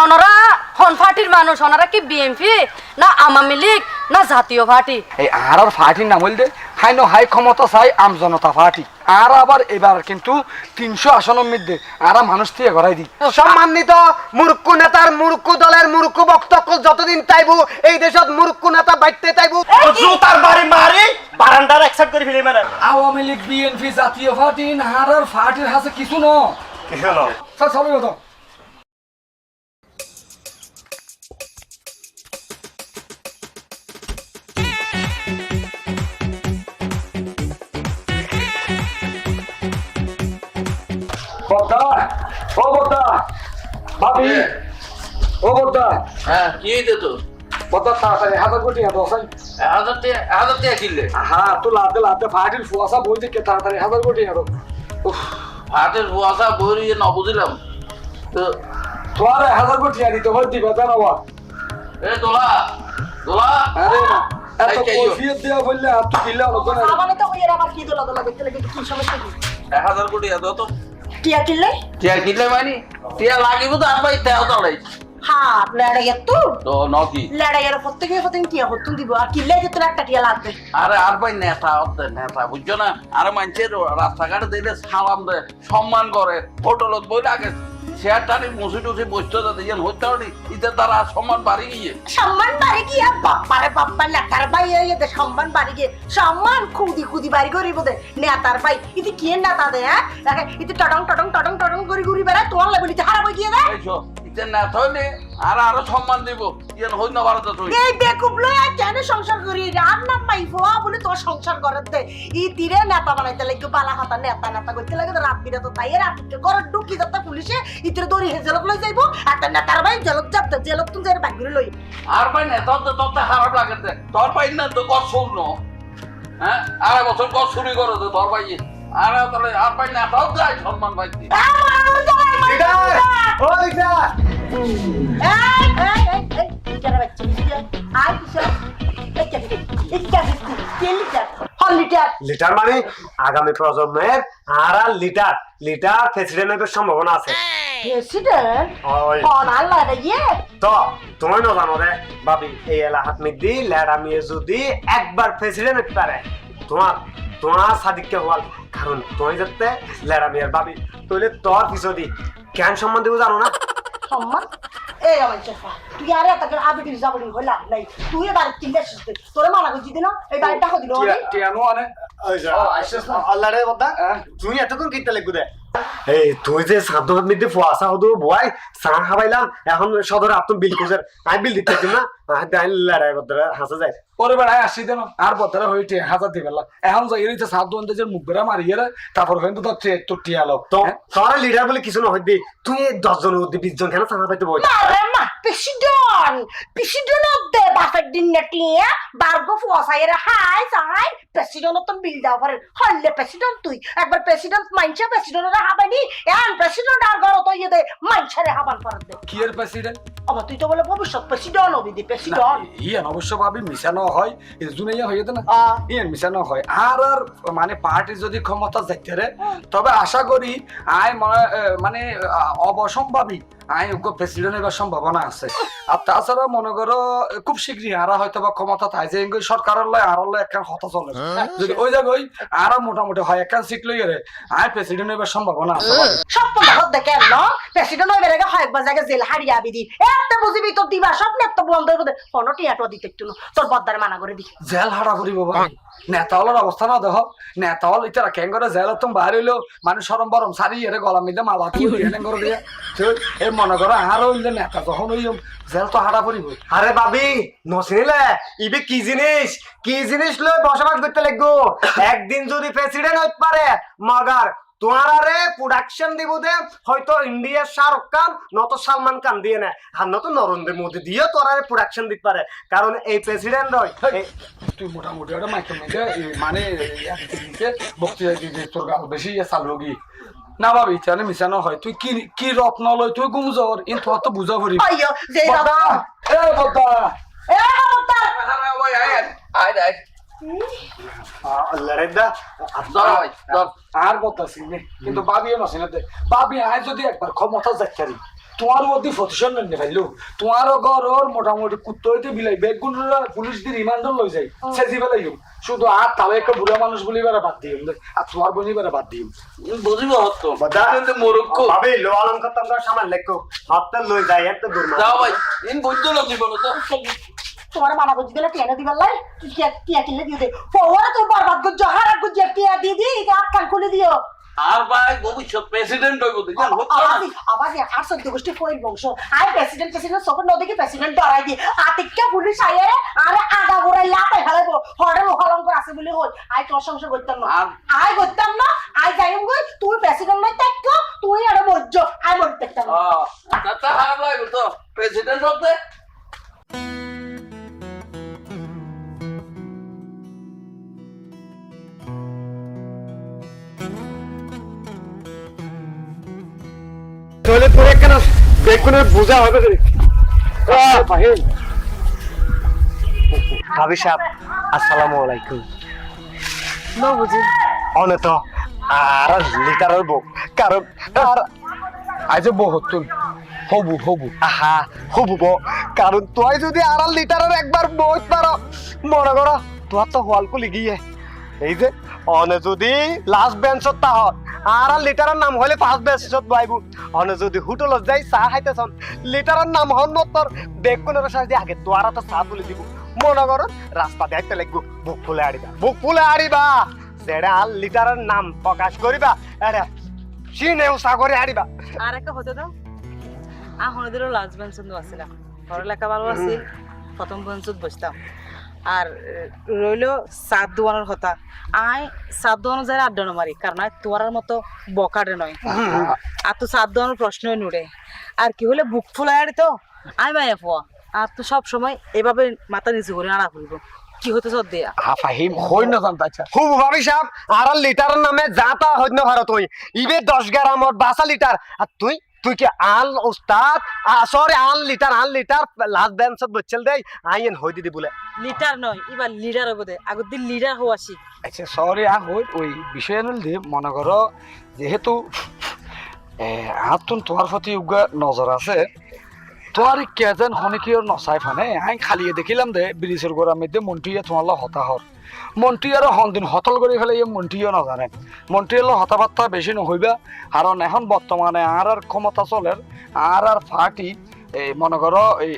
ওনারা হন পার্টির মানুষ, ওনারা কি বিএনপি না আওয়ামী লীগ না জাতীয় পার্টি? এই আর পার্টির নাম বলতে হাই নো হাই ক্ষমতা চাই আম জনতা পার্টি। আর আবার এবার কিন্তু 300 আসনের মধ্যে আর মানুষ থেকে গড়াই দিই। সম্মানিত মূর্খ নেতার মূর্খ দলের মূর্খ বক্তব্য যতদিন চাইবো এই দেশত মূর্খ নেতা বাইতে চাইবো জুতার বাড়ি মারি বারান্দার একসাথে করে ফেলে মেরে। আওয়ামী লীগ বিএনপি জাতীয় পার্টি আর পার্টির হাতে কিছু ন চলো তো। হ্যাঁ কি হইতে তো তাড়াতাড়ি 1000 কোটি দোকান 1000 টাকা কিনলে হ্যাঁ তো লাতে লাতে ফাটিল ফুয়াশা বই দেখে তাড়াতাড়ি 1000 কোটি আরো হাতের কুয়াশা বই ন বুঝলাম তো তোমার 1000 কোটি আনি তোমার দিবে জানাবা এ দোলা দোলা আরে না এত কফিয়ত দেয়া বললে আর তো কিলা লোকজন আমানে তো ওই আবার কি দোলা দোলা দেখতে লাগে কি সমস্যা কি 1000 কোটি দাও তো টিয়া কিনলে টিয়া কিনলে মানে টিয়া লাগিব তো আর ভাই তেও তাড়াই হ্যাঁ লড়াইয়ের তো নকি লড়াইয়ের প্রত্যেকে প্রত্যেক টিয়া হতুন দিব আর কিনলে যে তোর একটা টিয়া লাগবে আরে আর ভাই নেতা হতে নেতা বুঝছো না আর মানুষের রাস্তাঘাটে দিলে সালাম দেয় সম্মান করে হোটেলত বই লাগে শেয়ার টানি মুসি টুসি বসতে যাতে যেন হইতে পারি ইতে তারা সম্মান বাড়ি গিয়ে সম্মান বাড়ি গিয়ে বাপ্পারে বাপ্পা নেতার ভাই এতে সম্মান বাড়ি গিয়ে সম্মান খুদি খুদি বাড়ি করিব দে নেতার ভাই ইতি কি নেতা দে হ্যাঁ দেখে ইতি টডং টডং টডং টডং করি ঘুরি বেড়ায় তোমার লাগবে ইতি হারাবো গিয়ে দে এইসো ইতে নেতা হইলে আর আরো সম্মান দিব যেন হই না ভারত তুই এই বেকুব লয়া কেন সংসার করি আর না পাইবো বলে তোর সংসার করে দে ই তীরে নেতা বানাইতে লাগে বালা হাতা নেতা নেতা করতে লাগে রাত বিরাত তাই রাত ঘরে ঢুকি যাতে পুলিশে ইতিরে দড়ি হেজেলত লই যাইবো একটা নেতার ভাই জেলত যাতে জেলত তুমি যাই ব্যাগ করে লই আর ভাই নেতা হতে তোর খারাপ লাগে তোর ভাই না তো কত শূন্য হ্যাঁ আড়াই বছর কত চুরি করো তো তোর ভাই আর তাহলে আর ভাই নেতাও যায় সম্মান পাইছি লিটার মানে আগামী প্রজন্মের আর লিটার লিটার প্রেসিডেন্ট হইবার সম্ভাবনা আছে তো তুমি না জানো রে ভাবি এই এলাকাত মধ্যে লেডামি যদি একবার প্রেসিডেন্ট হতে পারে তোমার তোমার সাদিককে হওয়াল কারণ তুমি যাতে লেডামিয়ার ভাবি তাহলে তোর পিছদি কেন সম্মান দেবো জানো না সম্মান এই আমার চেপা তুই আরে তাকে আবিটির যাবলি হলা নাই তুই বাড়ি চিন্তা করছিস তোরে মানা করছিস দিন এই বাড়িটা কো দিল টিয়ানো আনে আল্লাহ রে বদা তুই এতক্ষণ কিনতে লাগবে দে এই তুই যে সাধুর মধ্যে ফুয়াশা হদু বয় চা খাবাইলাম এখন সদর আপনি বিল করছেন আমি বিল দিতে না লড়াই বদরা হাসা যায় পরে বেড়ায় আসি দেন আর বদরা হইতে হাজার দিবে এখন যাই রইতে সাত দন্দে যে মুখ বেড়া মারিয়ে তারপর কিন্তু তোর টিয়া লোক তো তোর লিডার বলে কিছু না হইবি তুই 10 জন 20 জন কেন চা পাইতে বই আরে মা প্রেসিডেন্ট দে বাফের দিন নেটিয়া বারগো ফুয়াশাইরা হাই সাহাই প্রেসিডেন্ট তো বিল দাও পারে হল্লে প্রেসিডেন্ট তুই একবার প্রেসিডেন্ট মাইনছে প্রেসিডেন্টরা হাবানি এন প্রেসিডেন্ট আর গর তো ইয়ে দে মাইনছারে হাবান করে দে কি এর প্রেসিডেন্ট আবার তুই তো বলে ভবিষ্যৎ প্রেসিডেন্ট হবি দি প্রেসিডেন্ট ইয়ান অবশ্য ভাবি মিশানো হয় জুনাইয়া হয়ে যেত না ইয়ান মিশানো হয় আর আর মানে পার্টি যদি ক্ষমতা যাইতে রে তবে আশা করি আয় মানে অবসম্ভাবী আই প্রেসিডেন্ট এবার সম্ভাবনা আছে আর তাছাড়া মনে করো খুব শীঘ্রই আরা হয়তো বা ক্ষমতা থাকে যে সরকারের লয় আর লয় একখান কথা চলে যদি ওই জায়গায় আরা মোটামুটি হয় একখান সিট লই রে আই প্রেসিডেন্ট এবার সম্ভাবনা আছে স্বপ্ন দেখত দেখে না প্রেসিডেন্ট হইবে রেগে হয় একবার জায়গা জেল হারিয়ে আবি দি এত বুঝিবি তো দিবা স্বপ্ন তো বন্ধ হইব দে কোনো টিয়াটো দিতে একটু তোর বদ্দারে মানা করে দি জেল হারা করিব বাবা নেতাওয়ালার অবস্থা না দেখো নেতাওয়াল ইতারা কেন করে জেল তুমি বাইরে হইলেও মানে সরম বরম সারি এর গলা মিলে মালা করে দিয়ে এই মনে করো আর হইলে নেতা যখন ওই জেল তো হারা করিব আরে ভাবি নছিলে ইবে কি জিনিস লই বসবাস করতে লাগবো একদিন যদি প্রেসিডেন্ট হইতে পারে মগার তোমার আরে প্রোডাকশন দিব দে হয়তো ইন্ডিয়ার শাহরুখ খান নত সালমান খান দিয়ে না আর নত নরেন্দ্র মোদী দিয়ে তোর আরে প্রোডাকশন দিতে পারে কারণ এই প্রেসিডেন্ট রয় তুই মোটামুটি ওটা মাইকে মেয়েকে মানে বক্তৃতা দিতে তোর গাল বেশি চালু গি না ভাবি তাহলে মিশানো হয় তুই কি কি রত্ন লয় তুই গুমজর ইন তোর তো বুঝা ভরি আর বলতেছি কিন্তু বাবিও নছি না বাবি আয় যদি একবার ক্ষমতা যাচ্ছি তোমার মধ্যে প্রতিশোধ নেই ফেললো তোমারও ঘর মোটামুটি কুত্তো হইতে বিলাই বেগুন পুলিশ দিয়ে রিমান্ডার লই যাই সেজি বেলাই শুধু আর তাহলে একটা বুড়া মানুষ বলি বেড়া বাদ দিই আর তোমার বনি বেড়া বাদ দিই বুঝিব হতো বাদা। মোরক্ষ ভাবি লো অলঙ্কার তো আমরা সামান লেখো হাতটা লই যাই একটা দুর্মা যাও ভাই ইন বুঝতো না জীবন তো তোমার মানা বুঝি গেলে টিয়া দিবার লাই তুই টিয়া কিনলে দিয়ে দে পরে তো বরবাদ করছো হারা গুজিয়া টিয়া দিয়ে দি আর কান খুলে দিও আর ভাই ভবিষ্যৎ প্রেসিডেন্ট হইব দেখেন আবার আর সদ্য গোষ্ঠী কইল বংশ আর প্রেসিডেন্ট সব নদীকে প্রেসিডেন্ট ডরাই দি আতিককে পুলিশ আইয়ে আর আগা গোড়াই লাতে ফেলাইবো হরে হলঙ্কর আছে বলে হই আই তোর সংসার করতাম না আই করতাম না আই যাইম গই তুই প্রেসিডেন্ট নই তাইক তুই আর মজ্জ আই মরতে না তা খারাপ লাগবে তো প্রেসিডেন্ট হতে তাহলে তোরে কেন বেগুনের বোঝা হবে রে ভাবি সাহেব আসসালামু আলাইকুম নো বুঝি অনেক আর লিটারের বউ কারণ আর আজ বহুতুন হবু হবু আহা হবু বউ কারণ তুই যদি আর লিটারের একবার বই পারো মনে করো তোর তো হলকুলি গিয়ে এই যে অনে যদি লাস্ট বেঞ্চত তা হয় আর লিটারের নাম হলে ফার্স্ট বেঞ্চত বইবু অনে যদি হোটেলত যাই চা খাইতেছন লিটারের নাম হন তোর বেগুনের সাথে আগে তোরা তো চা তুলে দিব মনে করো রাস্তা দেখতে লাগবো বুক ফুলে আড়িবা যেটা আর লিটারের নাম প্রকাশ করিবা আরে চিনেও চা করে আড়িবা আর একটা হতে দাও আহনদের লাস্ট বেঞ্চত আসছিলাম পড়ালেখা ভালো আছিল প্রথম বেঞ্চত বসতাম আর রইল সাত দোয়ানোর কথা আই সাত দোয়ানো যায় আড্ডা মারি কারণ তোয়ার মতো বকাডে নয় আর তো সাত দোয়ানোর প্রশ্নই নুড়ে আর কি হলে বুক ফুলাই তো আই মায়া ফোয়া আর তো সব সময় এভাবে মাথা নিচু করে আড়া ফুলবো কি হতে সব দেয়া ফাহিম হই না জানতা আচ্ছা খুব ভাবি সাহেব আর লিটারের নামে যাতা হইন ভারত তুই ইবে 10 গ্রামর 12 লিটার আর তুই কি আল উস্তাদ সরি আল লিটার লাস্ট বেঞ্চত বচল দেই আইন হই দিদি বলে লিটার নয় এবার লিডার হবো দে আগর দিন লিডার হওয়া শিখ আচ্ছা সরি হই ওই বিষয় দিয়ে মনে করো যেহেতু আতুন তোমার প্রতি উগা নজর আছে তোর কেজন হনিকিয়র নসাই ফানে আই খালিয়ে দেখিলাম দে ব্রিজের গোড়ার মধ্যে মন্টুইয়া তোমার হতাহর মন্টুইয়ার হন্দিন হতল করে ফেলে মন্টুইয়া নাজানে মন্টুইয়ার হতাবার্তা বেশি নহইবা কারণ এখন বর্তমানে আর ক্ষমতা চলের আর পার্টি এই মনে করো এই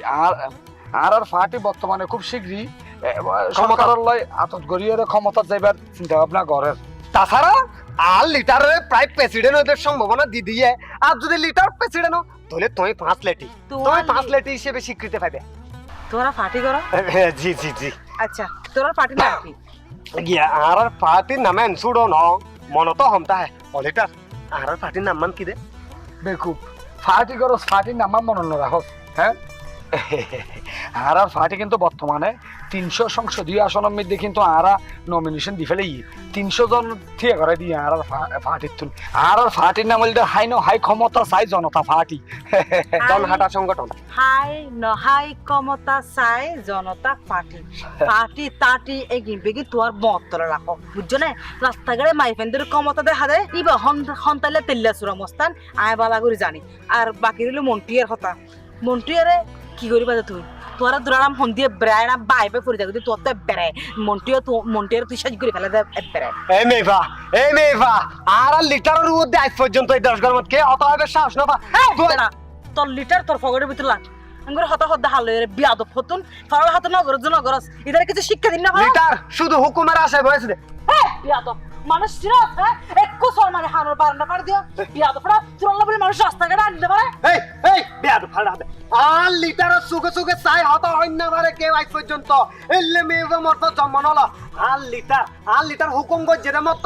আর পার্টি বর্তমানে খুব শীঘ্রই ক্ষমতার লয় আতত গড়িয়ে ক্ষমতা যাইবার চিন্তা ভাবনা করেন তাছাড়া আর লিটারের প্রায় প্রেসিডেন্ট হইতে সম্ভাবনা দি দিয়ে আর যদি লিটার প্রেসিডেন্ট তাহলে তুই 5 লেটি তুই 5 লেটি হিসেবে স্বীকৃতি পাবে তোরা পার্টি করো জি জি জি আচ্ছা তোরা পার্টি না কি গিয়া আর পার্টির নামে সুড়ো ন মনে তো হমতা হ্যাঁ লিটার আর পার্টির নাম মান কি দে বেকুব পার্টি করো পার্টির নাম মনে রাখো হ্যাঁ আর পার্টি কিন্তু বর্তমানে 300 সংসদীয় আসনের মধ্যে কিন্তু আরা নমিনেশন দি ফেলে 300 জন ঠিক করে দিয়ে আর পার্টির তুল আর পার্টির নাম হল হাই ক্ষমতা চাই জনতা পার্টি জনহাটা সংগঠন হাই ক্ষমতা চাই জনতা পার্টি পার্টি তাটি এগিন বেগি তোর বতলে রাখো বুঝছো না রাস্তাঘাটে মাইফেনদের ক্ষমতা দেখা দেয় ইবা হন্তাইলে তেল্লা সুরা মস্তান আয় বালা করে জানি আর বাকি রইল মন্টুয়ার কথা মন্টুয়ারে কি করিবা তুই তোরা দুরাম হন্দিয়ে বেড়ায় না বাইবে ফুরি থাকবি তোর তো বেড়ায় মন্টুয়ার তুই সাজ করে ফেলে দে বেড়ায় এই মেভা আর লিটারের মধ্যে আজ পর্যন্ত এই 10 গ্রাম কে অত হবে সাহস না তোর লিটার তোর ফগরের ভিতর লাগ আঙ্গুর হতা হদ্দা হাল বিয়াদব হতুন ফরাল হাত নগরস ইদারে কিছু শিক্ষা দিন না লিটার শুধু হুকুমের আশায় বসে দে বিয়াদব মানুষ চিরত হ্যাঁ একটু সম্মানে হানোর বারান্দা পাড় দিও বিয়াদবরা চুরাল্লা বলে মানুষ রাস্তাঘাটে আনতে পারে এই বেয়াদ ফাড়া দে আর লিটার সুগে চাই হত হইন না পারে কেউ আজ পর্যন্ত এলে মেয়ে মত জন্ম হলো আর লিটার হুকুম গো যেটা মত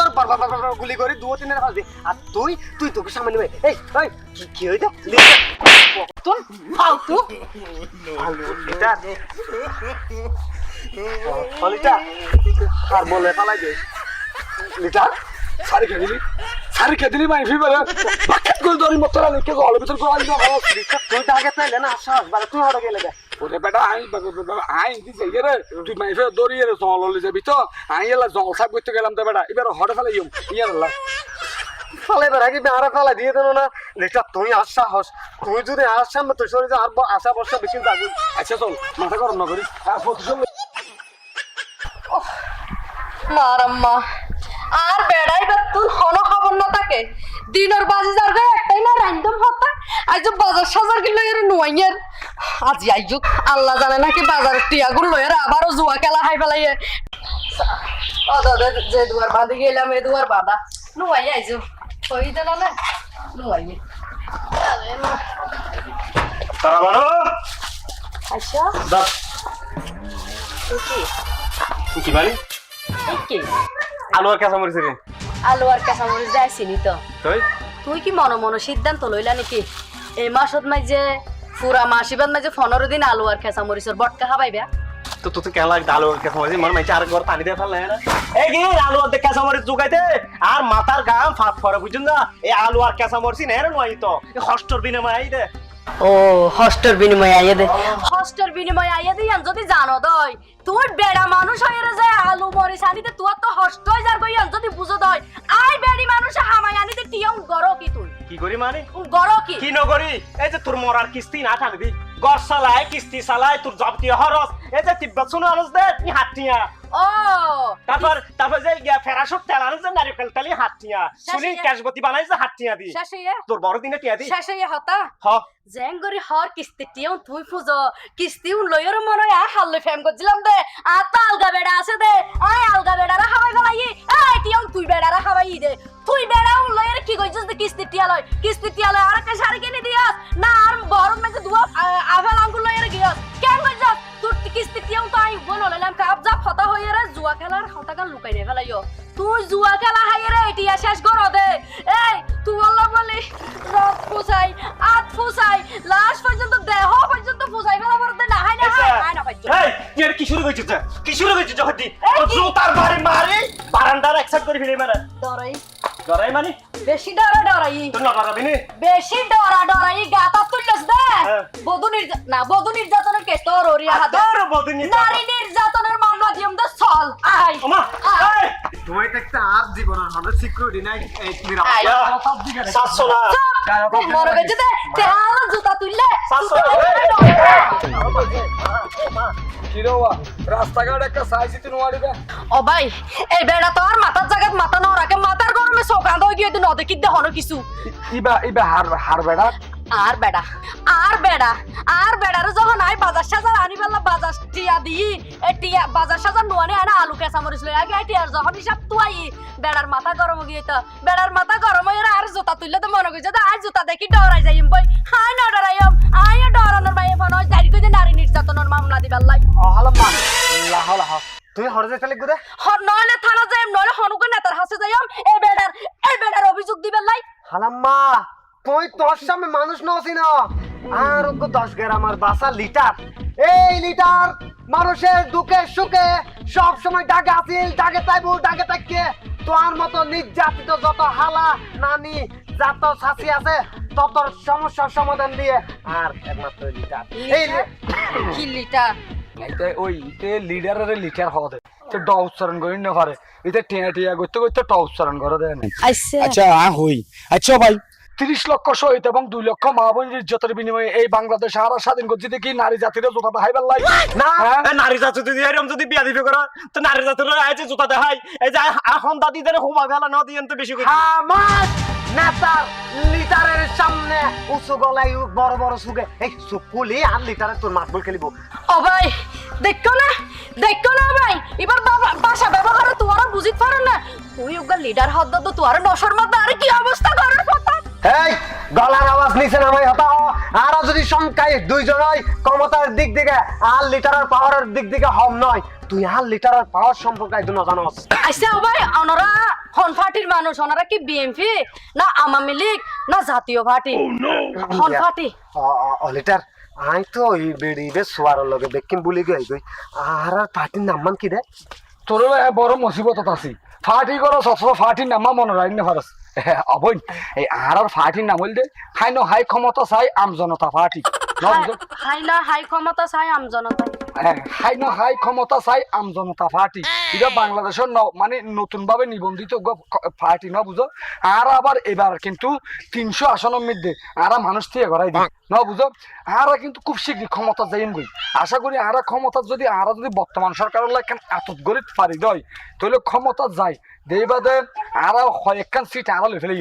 গুলি করে 2-3 এর ফাঁসি আর তুই তোকে সামনে নেবে এই কি হইছে তুই ফালতু লিটার লিটার আর বলে ফালাই দে লিটার সারি খেদিলি মাই ফি বলে বাকেট করে দরি মত রালে কে গলে ভিতর করে আইলো তুই তো আগে তাইলে না আসাস বারে তুই হড় গেলে দে ওরে বেটা আই দি যাই রে তুই মাই ফি দরি রে জল ললি যাবি তো আই এলা জল সাব করতে গেলাম তো বেটা এবার হড় ফেলাই ইয়া আল্লাহ ফালে বেড়াকি বেহারা ফালা দিয়ে দেনো না লিটার তুই আর সাহস তুই যদি আর সামনে তুই সরে যা আর আশা বর্ষা বেশি যাবি আচ্ছা চল মাথা গরম না করিস প্রতিশোধ মারাম্মা আর বেড়াই তুই হন খবর না থাকে দিনের বাজি যার গায়ে একটাই না র্যান্ডম হতা আজ বাজার সাজার কি লইয়ের নুয়াইয়ের আজি আইজুক আল্লাহ জানে নাকি বাজারের টিয়াগুলো লইয়ের আবারও জুয়া খেলা হাই ফেলাইয়ে যে দুয়ার বাঁধে গেলাম এ দুয়ার বাঁধা নুয়াই আইজু হই দিল না নুয়াইয়ে তারা বলো আচ্ছা দাস কি বাড়ি কি আলু আর কাঁচা মরিচ রে আলু আর কাঁচামরিচ যাইছিনি তো তুই তুই কি মনে মনে সিদ্ধান্ত লইলা নাকি এই মাসত মাই যে পুরা মাসিবাদ মাই যে 15 দিন আলু আর কাঁচামরিচের বটকা খাবাইবা তো তুই কেন লাগ আলু আর কাঁচা মরিচ মন মাইছে আর ঘর পানি দিয়ে ফেললে না এই কি আলু আর কাঁচা মরিচ জুগাইতে আর মাথার গাম ফাট ফড়ে বুঝুন না এই আলু আর কাঁচা মরিচ নেন নয় তো এই হস্টর বিনিময় আই দে ও হস্টের বিনিময়ে আইয়া দে হস্টের বিনিময়ে আইয়া দে যদি জানো দই তুই বেড়া মানুষ হয়ে যায় আলু মরিচ আনিতে তুই তো হস্ট হয়ে যার কই যদি বুঝো দই আই বেড়ি মানুষ হামাই আনিতে টিয়ং গরো কি তুই কি করি মানে গরো কি কি নগরি এই যে তোর মরার কিস্তি না টানি দি গর চালায় কিস্তি চালায় তোর জবতি হরস এই যে তিব্বত শুনো আনস দে তুই হাতিয়া ও তারপর যে ফেরাসুট তেল আনস যে নারিকেল তেলি হাতিয়া শুনি ক্যাশবতি বানাই যে হাতিয়া দি শেষে তোর বড় দিনে টিয়া দি শেষে হতা হ জেঙ্গরি হর কিস্তি টিয়ং তুই ফুজো কিস্তি লইর মনে আ হাল্লে ফেম করছিলাম দে আ তা আলগা বেড়া আছে দে আই আলগা বেড়ারা খাবাই ফেলাই এই টিয়ং তুই বেড়ারা খাবাই দে তুই বেড়া লইর কি কইছস দে কিস্তি টিয়া লয় আর একটা শাড়ি কিনে দিয়াস না আর গরম মে দুয়া আফাল আঙ্গুল লইর গিয়াস কেন কইছস তুই কিস্তি টিয়ং তাই বলো লইলাম কাপ যা ফটা হইরে জুয়া খেলার হতাকান লুকাই নে ফেলাইও তুই জুয়া খেলা হাইরে এটিয়া শেষ কর দে এই তুই আল্লাহ বলি রক ফুসাই আত ফুসাই লাশ পর্যন্ত দেহ পর্যন্ত ফুসাই ফেলা পড়তে না হয় না হয় না পর্যন্ত এই তুই আর কি শুরু কইছিস কি শুরু কইছিস জহদি জুতার বাড়ি মারি বারান্দার একসাথ করে ফিরে মারা ডরাই ডরাই মানে বেশি ডরাই তুই না ডরাবি নি বেশি ডরাই গাতা তুললস দে বধূ নির্যাতনের কেস তোর ওরিয়া হাতে তোর বদিনি নারী নির্যাতনের মামলা দিয়ম দে চল আই ওমা এই তুই একটা আর জীবনের মানে সিকিউরিটি নাই এই তুমি আয়া সাতশো না মরে গেছে দে তেল জুতা তুললে কি রে বাবা রাস্তাঘাট একটা সাইজি তুই নোয়াড়িবে ও ভাই এই বেড়া তো আর মাথার জায়গায় মাথা না রাখে মাথার গরমে সকাল হয়ে গিয়ে নদে কিদ্দে হনো কিছু ইবা হার বেড়া আর বেড়ারে যখন আই বাজার সাজার আনি বেলা বাজার টিয়া দি এ টিয়া বাজার সাজার নোয়ানে আনা আলু কেঁচা মরিচ লই আগে টিয়ার যখন হিসাব তুই বেড়ার মাথা গরম গিয়ে তো বেড়ার মাথা গরম হয়ে আর জুতা তুললে তো মনে করছে আই জুতা দেখি ডরাই যাইম বই হাই না ডরাইম আই ডরানোর ভাই ফোন জারি কই যে নারী নির্যাতনের মামলা দিবার লাই হালাম্মা লাহ লাহ তুই হরে যাইতে লাগবে দে নইলে থানা যাইম নইলে হনুকে নেতার হাসে যাইম এই বেড়ার অভিযোগ দিবার লাই হালাম্মা তুই তোর সামনে মানুষ নসি না আর 10 গ্রাম আমার বাসা লিটার এই লিটার মানুষের দুঃখে সুখে সব সময় ডাকে আসিল ডাকে তাইবো ডাকে তাকে তোর মতো নির্যাতিত যত হালা নানি যত শাসি আছে তত সমস্যার সমাধান দিয়ে আর একমাত্র লিটার এই কি লিটার এইতে ওই ইতে লিডারের লিটার হওয়া দে তো ড উচ্চারণ করি না পারে এতে টিয়া করতে করতে ট উচ্চারণ করে দেয় না আচ্ছা হই আচ্ছা ভাই 30 লক্ষ শহীদ এবং 2 লক্ষ মা বোন নির্যাতনের বিনিময়ে এই বাংলাদেশ আরো স্বাধীন করছে দেখি নারী জাতির জুতা দেখাইবার লাই না নারী জাতি যদি এরকম যদি বিয়া দিবে করা তো নারী জাতির আইছে জুতা দেখাই এই যে এখন দাদিদের হুমা গেলা না দিয়েন তো বেশি করে আমার নেতার লিটারের সামনে উঁচু গলায় বড় বড় সুগে এই সুপুলি আর লিটারে তোর মাতবল খেলিব ও ভাই দেখো না ভাই এবার ভাষা ব্যবহার তোরা বুঝিত পারো না তুই ওগা লিডার হদ তো তোরা নশর মধ্যে আর কি অবস্থা করার কথা এই গলার আওয়াজ নিচে নামাই হতা আর যদি সংখ্যায় দুইজনই ক্ষমতার দিক থেকে আর লিটারের পাওয়ারের দিক থেকে হম নয় তুই আর লিটারের পাওয়ার সম্পর্কে একদম জানোস আচ্ছা ভাই ওনারা হন পার্টির মানুষ ওনারা কি বিএমপি না আওয়ামী লীগ না জাতীয় পার্টি হন পার্টি লিটার আই তো ওই বেড়িবে সোয়ার লগে দেখিম বলি গই আর পার্টির নাম মান কি রে তোর বড় মুসিবতত আছি ফাটি করো সবসময় ফাটির নামা মনে রাখি না পারস অবৈন এই আর ফাটির নাম হইল দে হাই ক্ষমতা চাই আমজনতা ফাটি হাই ক্ষমতা চাই আমজনতা হাই না হাই ক্ষমতা চাই আমজনতা পার্টি এটা বাংলাদেশের মানে নতুন ভাবে নিবন্ধিত পার্টি না বুঝো আর আবার এবার কিন্তু 300 আসনের মধ্যে আরা মানুষ থেকে করাই দিই না বুঝো আরা কিন্তু খুব শীঘ্রই ক্ষমতা যাইম গই আশা করি আরা ক্ষমতা যদি বর্তমান সরকারের লাগে আতত গড়ি পারি দেয় তাহলে ক্ষমতা যায় দেবাদে আরা কয়েকখান সিট আরা লই ফেলে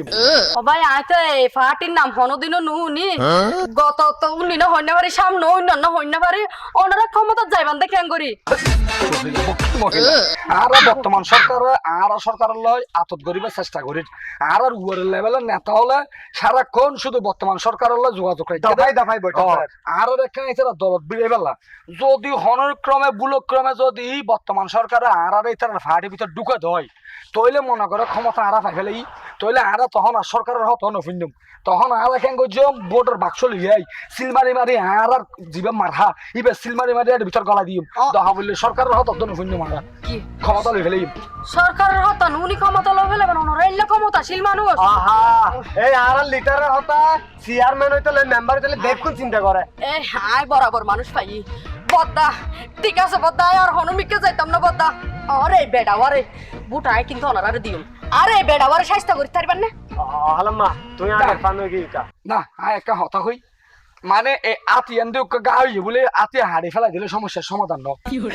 সবাই আইতে এই পার্টির নাম হনদিনও নুনি গত তো উনি না হইনা পারি সামনে অন্যান্য হইনা পারি ওনারা ক্ষমতা যাইবান দেখে করি আরা বর্তমান সরকারে আরা সরকারের লয় আতত গরিবের চেষ্টা করি আর উপর লেভেলের নেতা হলে সারাক্ষণ শুধু বর্তমান সরকারের লয় যোগাযোগ দফাই বৈঠক আর এখানে দলত বিড়ে বেলা যদি হনক্রমে বুলক্রমে যদি বর্তমান সরকারে আর এটার ফাটির ভিতর ঢুকে দেয় তইলে মনে করে ক্ষমতা আরা পাই ফেলাই তইলে আরা তখন আর সরকারের হত নফিন্দুম তখন আর কেন গজম ভোটের বাক্স লিয়াই সিলমারি মারি আর জীবে মারহা ইবে সিলমারি মারি আর ভিতর গলা দিম দহা বললে সরকারের হত নফিন্দুম আমরা কি ক্ষমতা লই ফেলাই সরকারের হত উনি ক্ষমতা লই ফেলে ওনারা এলে ক্ষমতাশীল মানুষ আহা এই আর লিটারের হতা চেয়ারম্যান হইতলে মেম্বার হইতলে দেখুন চিন্তা করে এই হাই বরাবর মানুষ পাই বদ্দা ঠিক আছে বদ্দা আর হনুমিককে যাইতাম না বদ্দা আরে বেডা আরে বুটাই কিন্তু ওনারা দিও আরে বেডা আরে শাস্তা করতে পারবেন না হালাম্মা তুই আগে পানো কি কা না একটা হতা হই মানে আতি এন্দি গাই বলে আতি হাড়ি ফেলাই দিলে সমস্যার সমাধান ন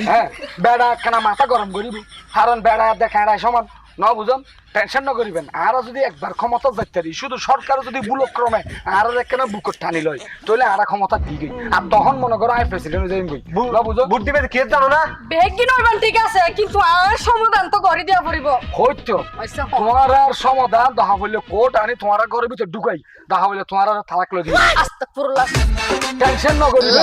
হ্যাঁ বেড়া কেনা মাথা গরম করিবি কারণ বেড়া দেখা সমান ন বুঝন টেনশন না করিবেন আর যদি একবার ক্ষমতা যাইতে শুধু সরকার যদি বুলক্রমে আর কেন বুকট টানি লয় তাহলে আর ক্ষমতা দিই আর তখন মনে করো আই প্রেসিডেন্ট যাই গই বুঝো ভোট দিবে কে জানো না বেগি নইবেন ঠিক আছে কিন্তু আর সমাধান তো করে দিয়া পড়িব হইতো তোমার আর সমাধান দেখা বললে কোর্ট আনি তোমার ঘরের ভিতর ঢুকাই দেখা বললে তোমার আর তালাক লই দিই আস্তাগফিরুল্লাহ টেনশন না করিবে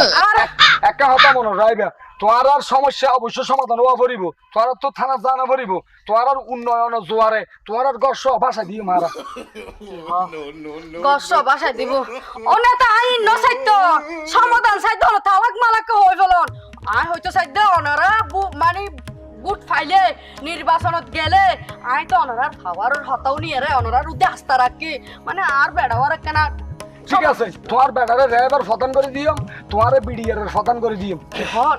একটা হতা মনে রাখবে তোমার আর সমস্যা অবশ্য সমাধান হওয়া পড়িব তোমার তো থানা জানা পড়িব তোমার আর উন্নয়ন জোয়ারে তোমার আর গর্ষ ভাষা দিয়ে মারা কষ্ট বাসায় দিব অনেতা আইন ন সাইতো সমাধান সাইতো তালাক মালাক হই ফেলন আই হয়তো সাইতো ওনারা মানে বুট ফাইলে নির্বাচনত গেলে আই তো ওনারা খাওয়ার হতাও নিয়ে রে ওনারা উদ্দে আস্থা রাখি মানে আর বেড়াওয়ার কেনা ঠিক আছে তোমার ব্যাটারে রেবার ফদান করে দিও তোমার বিডিআর ফদান করে দিও হন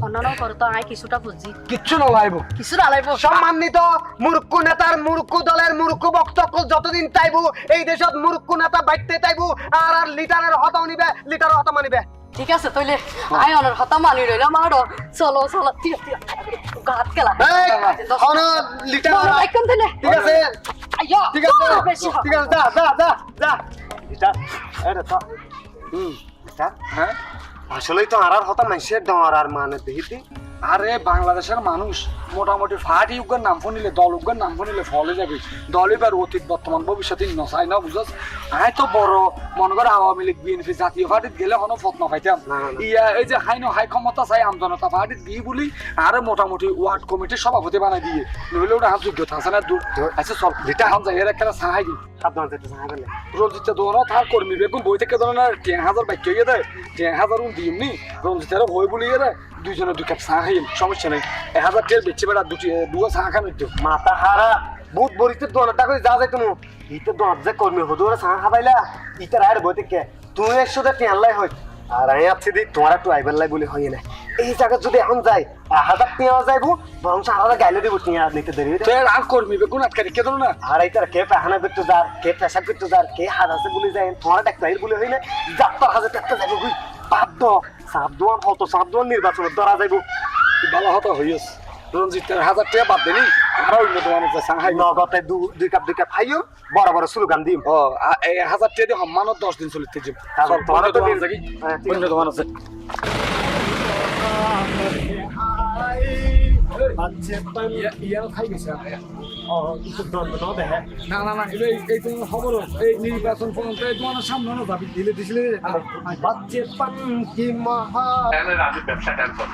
অন্যান্য করে তো আই কিছুটা বুঝি কিচ্ছু না লাইব কিছু না লাইব সম্মানিত মূর্খ নেতার মূর্খ দলের মূর্খ বক্তব্য যতদিন চাইবো এই দেশত মূর্খ নেতা বাইতে চাইবো আর লিটারের হতাও নিবে লিটারের হতা মানিবে ঠিক আছে তইলে আই অনার হতা মানি রইলাম আর চলো চলো গাত গেলা অন লিটার এখন দিলে ঠিক আছে আইয়া ঠিক আছে বেশি ঠিক আছে যা লিটার আরে তা লিটার হ্যাঁ আসলেই তো আর হতা মাইসের ডর আর মানে দেহিতি আরে বাংলাদেশের মানুষ মোটামুটি ফাটি উগ্র নাম শুনিলে দল উগ্র নাম শুনিলে ফলে যাবে দল এবার অতীত বর্তমান ভবিষ্যতে নচাই না বুঝছ আই তো বড় মনে করে আওয়ামী লীগ বিএনপি জাতীয় পার্টিত গেলে কোনো ফত নখাইতাম ইয়া এই যে হাই ক্ষমতা চাই আমজনতা পার্টিত দিই বলি আরে মোটামুটি ওয়ার্ড কমিটির সভাপতি বানাই দিয়ে নইলে ওটা হাত যোগ্যতা আছে না দূর আচ্ছা চল যেটা হাম যাই এর একটা সাহাই দিই সাবধান যেতে সাহায্য রঞ্জিত দোনো তার কর্মী বেগুন বই থেকে ধরনের 10,000 বাক্য ইয়ে দেয় 10,000 দিমনি রঞ্জিতের বই বলিয়ে দেয় দুইজনে দুই কাপ চা খাইম সমস্যা নেই 1000 টাকা বেচে বেড়া দুয়া চা খান হইতো মাথা হারা বহুত বরিতে দোনটা করে যা যায় তুমি ইতে দোন যে কর্মী হদুরে চা খাবাইলা ইতে রায়ের বই থেকে তুই 100 টাকা লাই হয় আর আমি আছি দি তোমার একটু আইবার লাই বলে হয় না এই জায়গা যদি এখন যাই 1000 টাকা যাইবো বরং 4000 গাইলে দিব টিয়া নিতে দেরি তো আর কর্মী বেগুন আটকারি কে ধরো না আর এই তার কে পাহানা করতে যার কে পেশা করতে যার কে হাত আছে বলে যায় তোমার ডাক্তার বলে হয় না যাত্রা হাজার টাকা যাবো কই বাধ্য সাবধান হতো সাবধান নির্বাচনের ধরা যাইবো ভালো হতো হইস রঞ্জিতের 1000 টাকা বাদ দেনি আর অন্য দোকানে চা খাই নগদে দুই কাপ খাইও বড় বড় স্লোগান দিম ও এই 1000 টাকা দিয়ে সম্মানত 10 দিন চলিতে যাব তোমার তো অন্য দোকান আছে ইয়াও খাই গেছে না না না এই তোমার খবর এই নির্বাচন পর্যন্ত এই তোমার সামনে না যাবি দিলে দিছিলে বাচ্চে পান কি মহা ব্যবসা টেনশন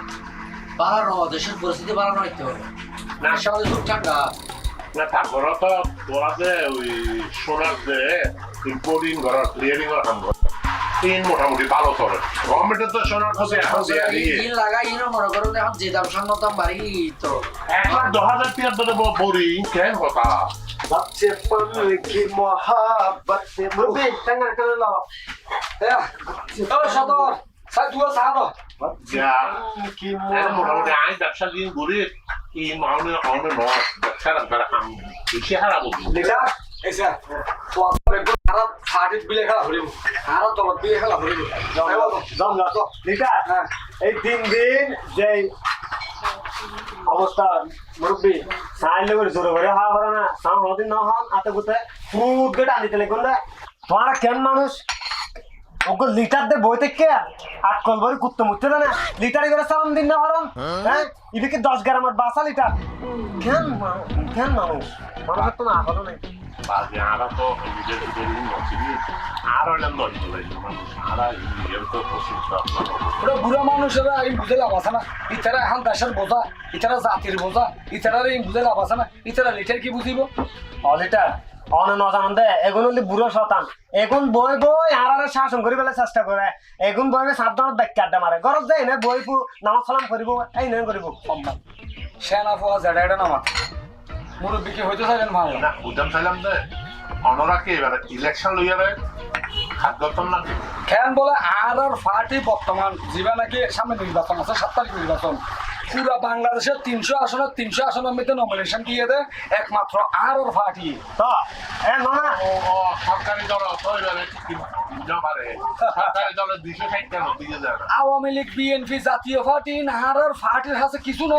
বাড়ানো দেশের পরিস্থিতি বাড়ানো হইতো না সবাই খুব ঠান্ডা না তারপরে তো তোরা যে ওই সোনার যে ইম্পোর্টিং করার ক্লিয়ারিং করার কাম করে তিন মোটামুটি ভালো চলে গভর্নমেন্টের তো সোনার কাছে এখন দেয়া দিয়ে ইন লাগাই ইনো মনে করো এখন যে দাম সঙ্গ দাম বাড়ি তো 1,10,000 টাকা ধরে বোরিং কেন কথা বাচ্চে পান কি মহা বাচ্চে মুরবি টাঙ্গা করে লাও ও সদর স্যার দুয়া চা দাও যা মোটামুটি আমি ব্যবসা দিন ঘুরে কি মাউনে অনে নয় ব্যবসা রাখবার বেশি হারাবো লিটার এই স্যার তোর একদম খারাপ ফাটিত বিলে খেলা হরিব আর তলত বিলে খেলা হরিব জম যাও লিটার হ্যাঁ এই 3 দিন যে অবস্থা মুরব্বী সাইলে করে জোরে করে হাওয়া করে না সাম হদিন না হন আতে গুতে ফুট গেট আনিতে লাগবে না তোমারা কেন মানুষ ওগো লিটার দে বই থেকে আটকল বড় কুত্তে মুত্তে না লিটারে করে সালাম দিন না হরম হ্যাঁ ইদিকে 10 গ্রামের বাসা লিটার কেন মানুষ মানুষ তো না হলো না বাজে আরা তো নিজের ভিতরে নছিলি আর হইলাম নয় বলে মানুষ আরা নিজের তো প্রসিদ্ধ ওরা বুড়া মানুষেরা এই বুঝে লাভ আছে না ইতারা এখন দেশের বোঝা ইতারা জাতির বোঝা ইতারা এই বুঝে লাভ আছে না ইতারা লিটার কি বুঝিব লিটার অনে নজান দে এগুন হলি বুড়ো শতান এগুন বই বই আর শাসন করি বেলা চেষ্টা করে এগুন বই সাবধানত ব্যাখ্যা আড্ডা মারে গরজ যায় না বই নামাজ সালাম করিব এই নয় করিব সম্মান সেনা ফোয়া জেডা এটা নামা মুরব্বী কি হইতে চাইলেন ভালো না বুঝাম চাইলাম যে অনরাকে এবার ইলেকশন লইয়ারে খাদ্যতন না কেন বলে আর পার্টি বর্তমান জীবা নাকি সামনে নির্বাচন আছে 7 তারিখ নির্বাচন পুরা বাংলাদেশের 300 আসনের 300 আসনের মধ্যে নমিনেশন দিয়ে দেয় একমাত্র আর পার্টি তো এ না ও সরকারি দল তো এবারে না পারে সরকারি দলের 260 কেন দিয়ে যায় না আওয়ামী লীগ বিএনপি জাতীয় পার্টি আর পার্টির কাছে কিছু ন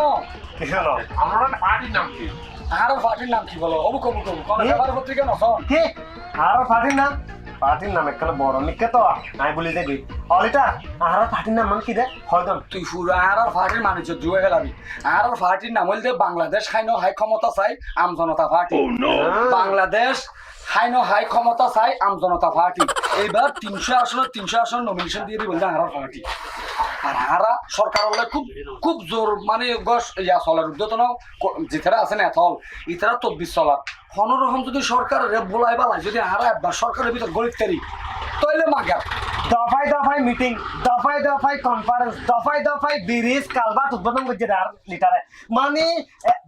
কি হলো আমরা পার্টির নাম কি আর পার্টির নাম কি বলো অবুক অবুক কোন খবর পত্রিকা নখন কি আর পার্টির নাম একটা বড় নিকে তো নাই বলি দেবি অলিটা আর পার্টির নাম কি দে হয়দন তুই পুরা আর পার্টির মানুষ জুয়ে গেলাবি আর পার্টির নাম হইলে বাংলাদেশ হাইনো হাই ক্ষমতা চাই আম জনতা পার্টি বাংলাদেশ হাইনো হাই ক্ষমতা চাই আম জনতা পার্টি এইবার 300 আসন নমিনেশন দিয়ে দিবেন আর পার্টি আর হারা সরকার হলে খুব জোর মানে গস ইয়া চলার উদ্যতন যেতারা আছে না এথল ইতারা তদবির চলার হনরকম যদি সরকারের বলাই বালাই যদি হারা একবার সরকারের ভিতর গরিব তারি তাইলে মাগা দফায় মিটিং দফায় কনফারেন্স দফায় ব্রিজ কালভার্ট উদ্বোধন করছে আর লিটারে মানে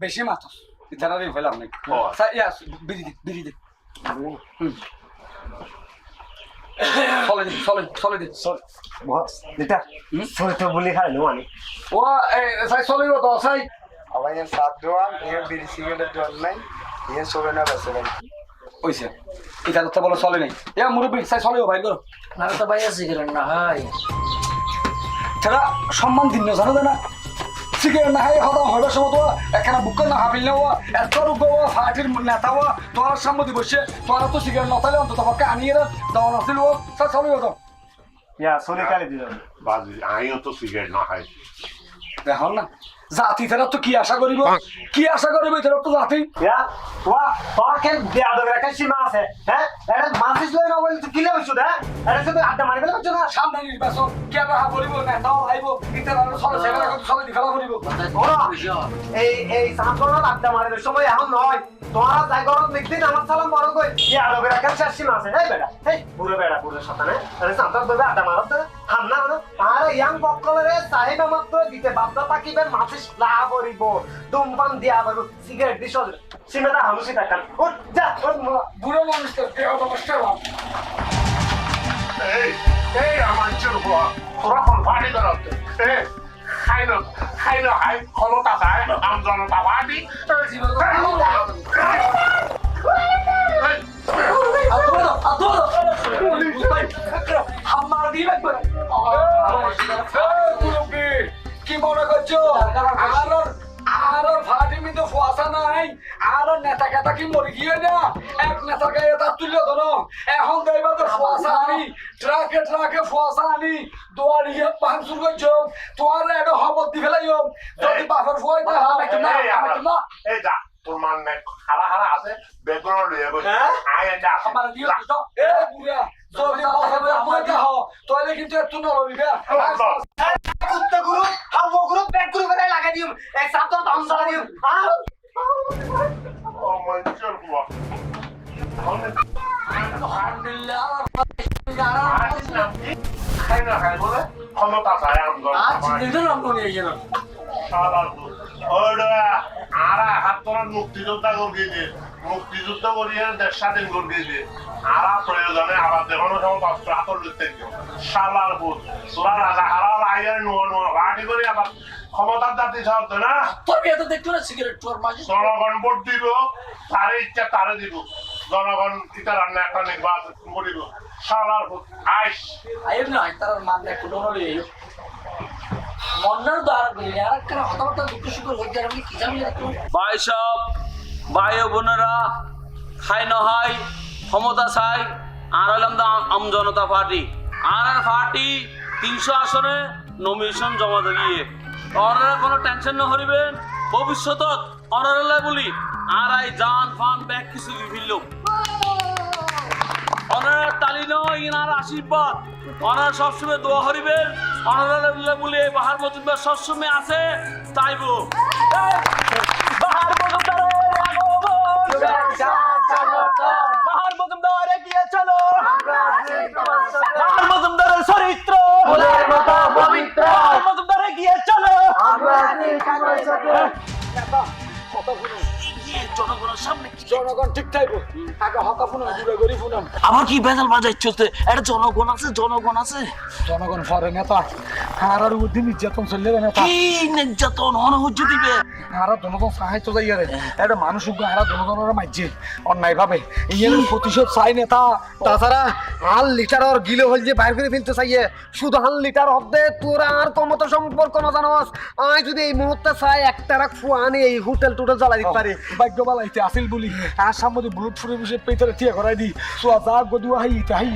বেশি মাথা ইতারা হইলাম নাই বিড়ি দে চলে দে লিটার সরে তো বলি খাই নো মানে ও সাই চলিব তো সাই আবার এর সাত দোয়ান এর বিড়ি সিগারেট দোয়ান নাই এর সবে না বেসে নাই ওইছে এটা তো বলে চলে নাই এ মুরব্বি সাই চলিব ভাই করো না তো ভাই আছে কিরণ না হয় তারা সম্মান দিন না জানো না সিগারেট না হয় হদা হইবার সময় তো একখানা বুক না হাবিল না এত রূপ পার্টির নেতা তোমার সামনে বসে তোরা তো সিগারেট নতালে অন্তত পক্ষে আনিয়ে দেওয়া নছিল সাই চলিব তো ইয়া সরে কালি দিল বাজি আইও তো সিগারেট না খাই দেখো না জাতি তারা তো কি আশা করিব তারা তো জাতি ইয়া তোর কেন দেয়া দেবে একটা সীমা আছে হ্যাঁ এটা মাসিস লই না বলি তুই কিলে বসু দে এটা শুধু আড্ডা মারি ফেলে বসু না সামনে নির্বাচন কে রাহা বলিব নেতাও আইব ইতারা চলে সেগুলা কিন্তু চলে দিফেলা করিব এই সামনে আড্ডা মারার সময় এখন নয় তোরা যাই গরম দেখদিন আমার সালাম বড় কই ইয়া দেবে একটা সীমা আছে এই বেটা এই বুড়ো সাথে আরে সামনে দেবে আড্ডা মারত হামনা না আরে ইয়াং বকলরে সাহেব মাত্র দিতে বাপদা তাকিবেন মাসিস লা করিব ধূমপান দিয়া বারু সিগারেট দিছ সীমাটা হামুসি টাকা ও যা বুড়ো মানুষ তো দেহ নমস্কার এই আমার চুর তোরা কোন পার্টি করতে খাই ক্ষমতা চাই আম জনতা পার্টি আমার দিয়ে লাগবে কি মনে করছো আর ভাটি মিতে ফুয়াশা নাই আর নেতা কেতা কি মরে গিয়ে না এক নেতার গায়ে তার তুলে ধরো এখন দেখবা তো ফুয়াশা আনি ট্রাকে ফুয়াশা আনি দোয়ারিয়ে ভাঙচুর করছো তোমার এটা হবত দি ফেলাইও যদি বাপের ফুয়াই না এই যা তোর মান নাই হারা আছে বেগুন লইয়া গো আয় যা আমার দিয়ে তো এ বুড়া যদি বাপের ফুয়াই দাও তাহলে কিন্তু একটু নড়বিবে কুত্তে গুরু হাওয়া গুরু পেট গুরু করে লাগা দিও এই সাত তো দাম জ্বালা দিও ও মঞ্চর বুয়া আলহামদুলিল্লাহ খাই বলে ক্ষমতা চাই আম জনতা পার্টি মুক্তিযোদ্ধা করছে মুক্তিযুদ্ধ করিয়ে দেশ স্বাধীন করে দিয়েছে আরা প্রয়োজনে আবার দেখানো সময় অস্ত্র হাতর দিতে শালার ভূত তোরা রাজা হারাল আইয়ার নোয়া নোয়া বাড়ি করে আবার ক্ষমতার জাতি ছাড়ত না তোর বিয়ে তো দেখতো না সিগারেট তোর মাঝে জনগণ ভোট দিব তারে ইচ্ছা তারে দিব জনগণ ইটা রান্না একটা নির্বাচন করিব শালার ভূত আইস আইব না তার মান একটু ডোনলে আইব মন্নার দ্বারা বলি আর কেন হতাহত দুঃখ সুখ লজ্জা রাখলে কি জানি দেখো ভাই সব ভাই ও বোনেরা খাই নহাই ক্ষমতা চাই আর হলাম আম জনতা পার্টি আর পার্টি 300 আসনে নমিনেশন জমা দিয়ে অনারা কোনো টেনশন না হরিবেন ভবিষ্যতত অনারালে বলি আর আই জান ফান ব্যাগ কিছু ফিরল অনারা তালি নয় ইনার আশীর্বাদ অনারা সবসময় দোয়া হরিবেন অনারালে বলি বাহার মজুমদার সবসময় আছে তাইবো বাহার মজুমদার এগিয়ে চলো বাহার মজুমদারের চরিত্র বাহার মজুমদার এগিয়ে চলো জনগণের সামনে জনগণ ঠিক থাকবো আগে হকা ফুনাম দূরে করি ফুনাম আমার কি বেজাল বাজাইছে এটা জনগণ আছে জনগণ পরে নেতা আর উদ্দিন নির্যাতন চললে নেতা কি নির্যাতন অনহজ্য দিবে হারা দনজন সাহায্য যাইয়ারে এটা মানুষ হারা দনজনের মাইছে অন্যায় ভাবে ইয়ের প্রতিশোধ চাই নেতা তাছাড়া হাল লিটার গিলে হল যে বাইর করে ফেলতে চাইয়ে শুধু হাল লিটার হতে তোরা আর ক্ষমতা সম্পর্ক না জানোস আয় যদি এই মুহূর্তে চাই একটা রাখ ফুয়ানি এই হোটেল টোটেল জ্বালাই দিতে পারে ভাগ্য বালাইতে আসিল বলি আর সামনে বুলুট ফুরে বসে পেতরে টিয়া করাই দি সোয়া যা গদুয়া হাই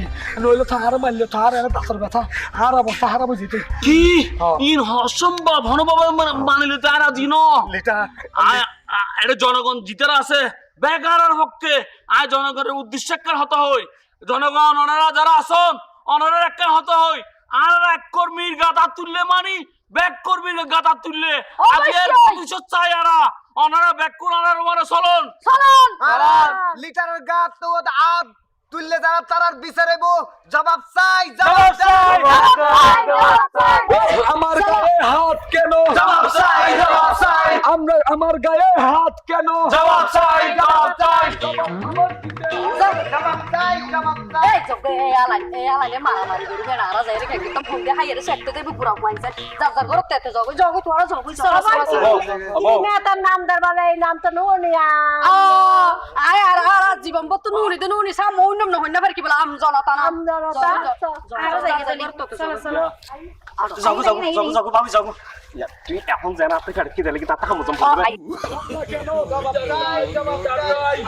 নইলে থাহার মারলে থাহার এনে দাসর ব্যথা হার অবস্থা হারাবো যেতে কি ইন অসম্ভব হনবাবা মানিলে তারা দিন লিটার এটা জনগণ জিতার আছে বেকারের পক্ষে আয় জনগণের উদ্দেশ্য হতে হয় জনগণ ওনারা যারা আসন ওনারা একটা হতে হয় আর এক কর্মীর গাদা তুললে মানি ব্যাক কর্মীর গাদা তুললে আজকের প্রতিশোধ চাই ওনারা ব্যাক করার মানে চলন লিটারের গা তো আদ তুললে যারা তারার বিচারেব জবাব চাই আমার গায়ে হাত কেন জবাব চাই আমরা আমার গায়ে হাত কেন জবাব চাই এই জগে এ আলাই মারামারি করি বেড়া আরা যাই রে একদম ফোন দিয়ে হাইরে সেটতে দেব পুরা পয়সা যার ঘর তেতে জগে তোরা জগে নেতার নাম দরবারে এই নাম তো নুনিয়া আয় আর আর জীবন বত নুনি সা মৌনম নহই না পার কি বলা আম জনতা আম জনতা আরো যাই চলো চলো যাবো আমি যাবো তুই এখন জানা আপনি কি দিলে কি তা কাম জম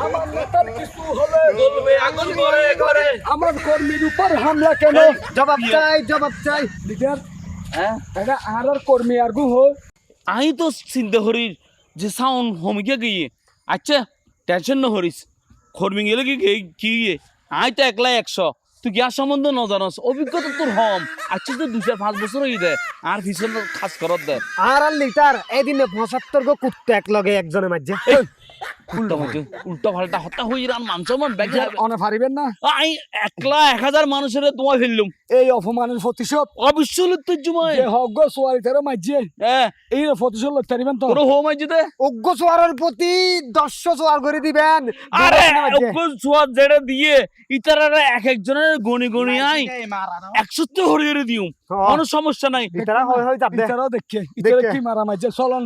আমার নেতার কিছু হলে বলবে আগুন করে আমার কর্মীর উপর হামলা কেন জবাব চাই লিডার এটা আর কর্মী আর গু হো আই তো চিন্তা করিস যে সাউন্ড হোমিকে গিয়ে আচ্ছা টেনশন না করিস কর্মী গেলে কি আই তো একলা 100 তুই গ্যাস সম্বন্ধে ন জানাস অভিজ্ঞতা তোর হম আচ্ছা তো 2-5 বছর হয়ে দেয় আর ভীষণ খাস করত দেয় আর লিটার এদিনে 75 গো কুত্তে এক লগে একজনে মাঝে উল্টা পাল্টা হত্যা হই রান মানসমান ব্যাগ অনে পারিবেন না আই একলা 1000 মানুষের তোমায় ফেললুম এই অপমানের প্রতিশোধ অবশ্যই তুই জুমায় যে হগ সোয়ারিতেরও মাঝে এই প্রতিশোধ লইতে পারিবেন তো তোর হোম আইজে অজ্ঞ সোয়ারের প্রতি 100 সোয়ার করে দিবেন আরে অজ্ঞ সোয়ার যেটা দিয়ে ইতারারা এক একজনের গনি আই 100 হরিয়ে দিও কোনো সমস্যা নাই ইতারা হই যাবে ইতারাও দেখে ইতারা কি মারা মাঝে চলন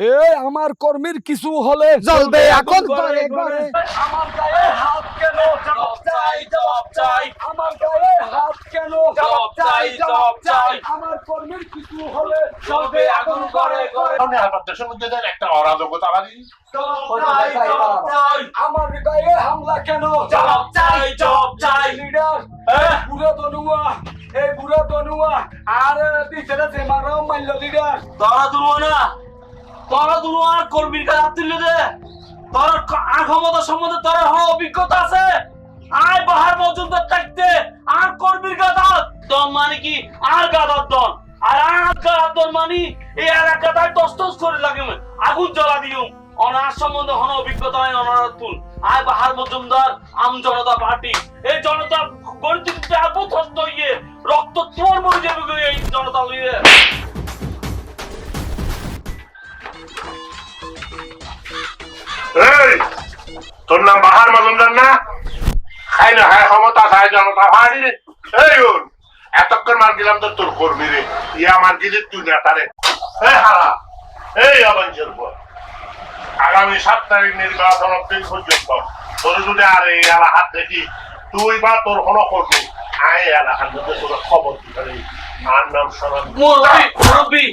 এই আমার কর্মীর কিছু হলে জ্বলবে আগুন করে আমার গায়ে হাত কেন জবাব চাই আমার গায়ে হাত কেন জবাব চাই আমার কর্মীর কিছু হলে জ্বলবে আগুন করে আমার দেশের মধ্যে একটা অরাজকতা বাড়ি আমার গায়ে হামলা কেন জবাব চাই লিডার বুড়া তনুয়া আর দিছেরা যে মারাও মাইল লিডার তোরা দুনো আর কর্মীর কাজ তুললে দে তোর আর ক্ষমতা সম্বন্ধে তোর অভিজ্ঞতা আছে আয় বাহার মজুমদার থাকতে আর কর্মীর গাদা দন মানে কি আর গাদার দন আর গাদার দন মানে এই এলাকাটায় দস্তস করে লাগে আগুন জ্বলা দিও অনার সম্বন্ধে হন অভিজ্ঞতা নাই অনার তুল আয় বাহার মজুমদার আম জনতা পার্টি এই জনতা গণতন্ত্রে আবদ্ধ হয়ে রক্ত তোর মরে যাবে এই জনতা লইয়ে এই তোর নাম বাহার মজুমদার না? খাই না খাই ক্ষমতা খাই জনতা ভাড়ি রে। এই ওর এতক্ষণ মার দিলাম তো তোর কর্মী রে, ইয়া মার দিলি তুই নেতারে। এই হারা, এই অবঞ্চের পর আগামী 7 তারিখ নির্বাচন দিন পর্যন্ত তোর যদি আর এই এলাকার দেখি তুই বা তোর কোনো কর্মী আয় এলাকার মধ্যে তোর খবর দিতে নেই। আর নাম শোনান মুরব্বী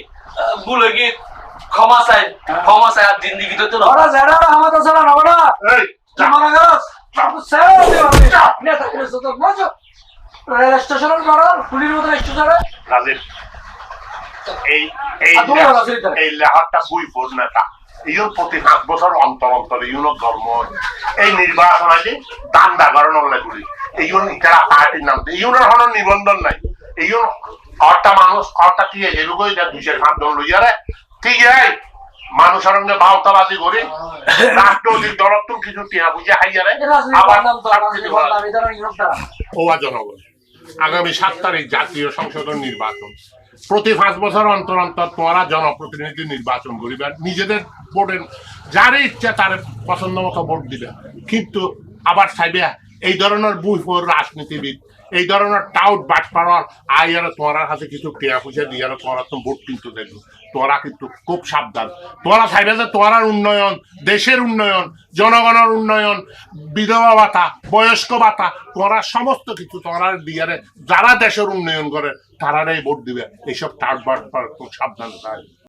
ভুলে গিয়ে ক্ষমা চাই আর জিন্দিগি তো না। ওরা যারা আমাদের চলা না বড় এই কি মনে করছ নেতা করে তো মজা রেল স্টেশনের বড় পুলিশের মতো স্টেশনে রাজীব এই এই আর তুমি বলো, রাজীব, এই লেখাটা বই পড় নেতা ইউর প্রতি 5 বছর অন্তর অন্তর ইউনো ধর্ম এই নির্বাচন আছে দান্দা করানোর লাগুলি ইউন ইতারা পার্টির নাম ইউনের কোনো নিবন্ধন নাই ইউন কটা মানুষ কটা কি এলুগো এটা 200 জন লইয়ারে ঠিক আছে মানুষের সঙ্গে বাউতাবাজি করে রাষ্ট্রপতির দলত্ব কিছু টিয়া বুঝে হাইয়ারে আবার ওয়া জনগণ আগামী 7 তারিখ জাতীয় সংসদ নির্বাচন প্রতি 5 বছর অন্তর অন্তর তোমরা জনপ্রতিনিধি নির্বাচন করিবে নিজেদের ভোটের যার ইচ্ছা তার পছন্দ মতো ভোট দিবে কিন্তু আবার চাইবে এই ধরনের বুঝফোর রাজনীতিবিদ এই ধরনের টাউট বাটপাড়ার আইয়ারে তোমার কাছে কিছু টিয়া পয়সা দিয়ে তোমরা তো ভোট কিন্তু দেখবে তোরা কিন্তু খুব সাবধান তোরা চাইবে যে তোমার উন্নয়ন দেশের উন্নয়ন জনগণের উন্নয়ন বিধবা ভাতা বয়স্ক ভাতা তোরা সমস্ত কিছু তোরা দিয়ারে যারা দেশের উন্নয়ন করে তারাই ভোট দিবে এইসব টাউট বাটপাড়া খুব সাবধান থাকে